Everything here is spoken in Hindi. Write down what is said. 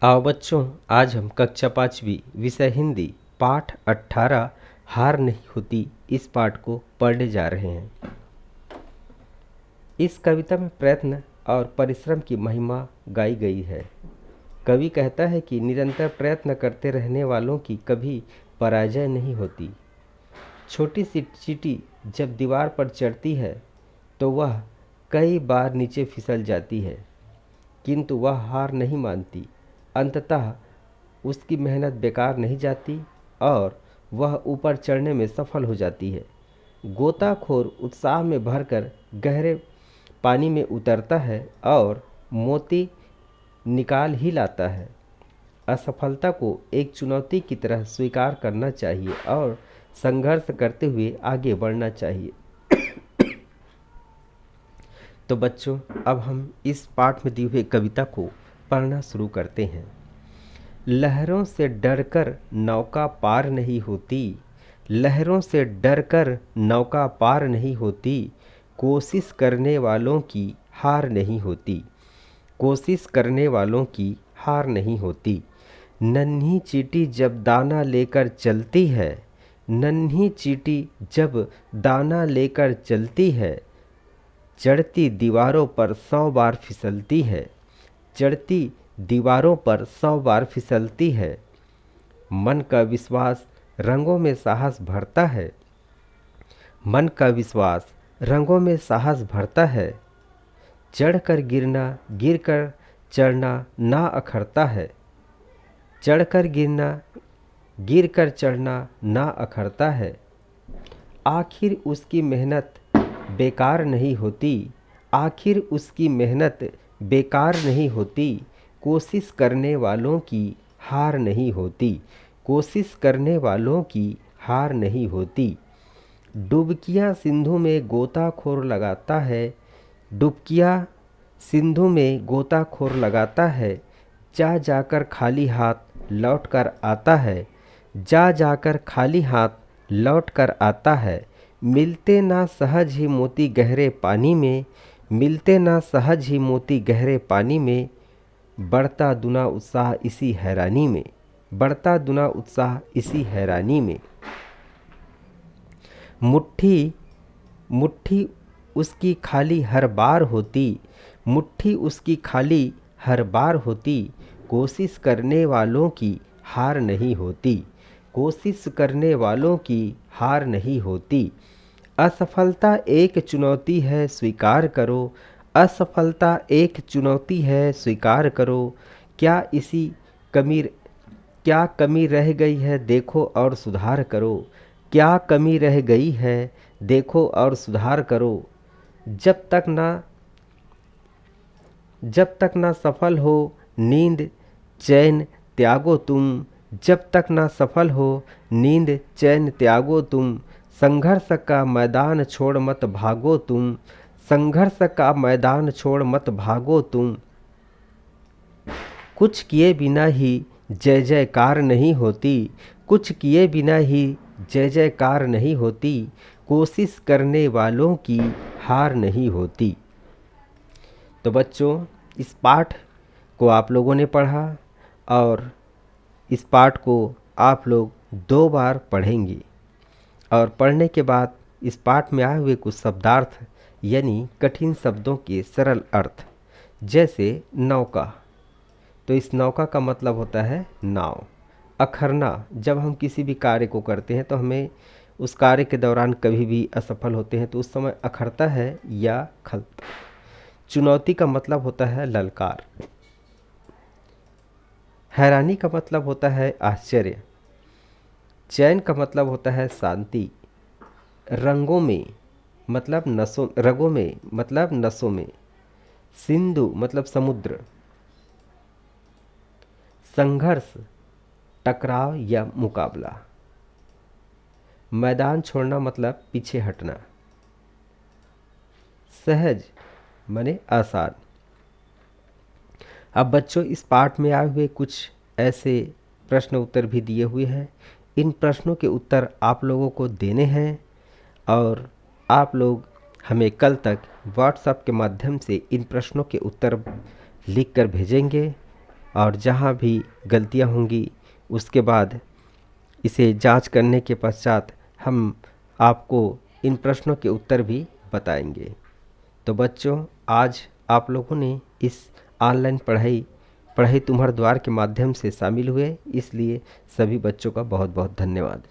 आओ बच्चों, आज हम कक्षा 5वीं विषय हिंदी पाठ 18 हार नहीं होती इस पाठ को पढ़ने जा रहे हैं। इस कविता में प्रयत्न और परिश्रम की महिमा गाई गई है। कवि कहता है कि निरंतर प्रयत्न करते रहने वालों की कभी पराजय नहीं होती। छोटी सी चींटी जब दीवार पर चढ़ती है तो वह कई बार नीचे फिसल जाती है, किंतु वह हार नहीं मानती। अंततः उसकी मेहनत बेकार नहीं जाती और वह ऊपर चढ़ने में सफल हो जाती है। गोताखोर उत्साह में भरकर गहरे पानी में उतरता है और मोती निकाल ही लाता है। असफलता को एक चुनौती की तरह स्वीकार करना चाहिए और संघर्ष करते हुए आगे बढ़ना चाहिए। तो बच्चों, अब हम इस पाठ में दी हुई कविता को पढ़ना शुरू करते हैं। लहरों से डरकर नौका पार नहीं होती, लहरों से डरकर नौका पार नहीं होती, कोशिश करने वालों की हार नहीं होती, कोशिश करने वालों की हार नहीं होती। नन्ही चींटी जब दाना लेकर चलती है, नन्ही चींटी जब दाना लेकर चलती है, चढ़ती दीवारों पर 100 बार फिसलती है, चढ़ती दीवारों पर 100 बार फिसलती है। मन का विश्वास रंगों में साहस भरता है, मन का विश्वास रंगों में साहस भरता है। चढ़कर गिरना गिरकर चढ़ना ना अखरता है, चढ़कर गिरना गिरकर चढ़ना ना अखरता है। आखिर उसकी मेहनत बेकार नहीं होती, आखिर उसकी मेहनत बेकार नहीं होती, कोशिश करने वालों की हार नहीं होती, कोशिश करने वालों की हार नहीं होती। डुबकियाँ सिंधु में गोताखोर लगाता है, डुबकियाँ सिंधु में गोताखोर लगाता है, जा जाकर खाली हाथ लौट कर आता है, जा जाकर खाली हाथ लौट कर आता है। मिलते ना सहज ही मोती गहरे पानी में, मिलते ना सहज ही मोती गहरे पानी में, बढ़ता दुना उत्साह इसी हैरानी में, बढ़ता दुना उत्साह इसी हैरानी में। मुट्ठी मुट्ठी उसकी खाली हर बार होती, मुट्ठी उसकी खाली हर बार होती, कोशिश करने वालों की हार नहीं होती, कोशिश करने वालों की हार नहीं होती। असफलता एक चुनौती है स्वीकार करो, असफलता एक चुनौती है स्वीकार करो। क्या इसी कमी क्या कमी रह गई है देखो और सुधार करो, क्या कमी रह गई है देखो और सुधार करो। जब तक ना सफल हो नींद चैन त्यागो तुम, जब तक ना सफल हो नींद चैन त्यागो तुम, संघर्ष का मैदान छोड़ मत भागो तुम, संघर्ष का मैदान छोड़ मत भागो तुम। कुछ किए बिना ही जय जयकार नहीं होती, कुछ किए बिना ही जय जयकार नहीं होती, कोशिश करने वालों की हार नहीं होती। तो बच्चों, इस पाठ को आप लोगों ने पढ़ा और इस पाठ को आप लोग 2 बार पढ़ेंगे और पढ़ने के बाद इस पाठ में आए हुए कुछ शब्दार्थ यानी कठिन शब्दों के सरल अर्थ, जैसे नौका, तो इस नौका का मतलब होता है नाव। अखरना, जब हम किसी भी कार्य को करते हैं तो हमें उस कार्य के दौरान कभी भी असफल होते हैं तो उस समय अखरता है या खलता। चुनौती का मतलब होता है ललकार। हैरानी का मतलब होता है आश्चर्य। चैन का मतलब होता है शांति। रंगों में मतलब नसों, रगों में मतलब नसों में। सिंधु मतलब समुद्र। संघर्ष टकराव या मुकाबला। मैदान छोड़ना मतलब पीछे हटना। सहज माने आसान। अब बच्चों, इस पाठ में आए हुए कुछ ऐसे प्रश्न उत्तर भी दिए हुए हैं। इन प्रश्नों के उत्तर आप लोगों को देने हैं और आप लोग हमें कल तक व्हाट्सएप के माध्यम से इन प्रश्नों के उत्तर लिख कर भेजेंगे। और जहाँ भी गलतियाँ होंगी उसके बाद इसे जांच करने के पश्चात हम आपको इन प्रश्नों के उत्तर भी बताएंगे। तो बच्चों, आज आप लोगों ने इस ऑनलाइन पढ़ाई तुम्हारे द्वार के माध्यम से शामिल हुए, इसलिए सभी बच्चों का बहुत बहुत धन्यवाद।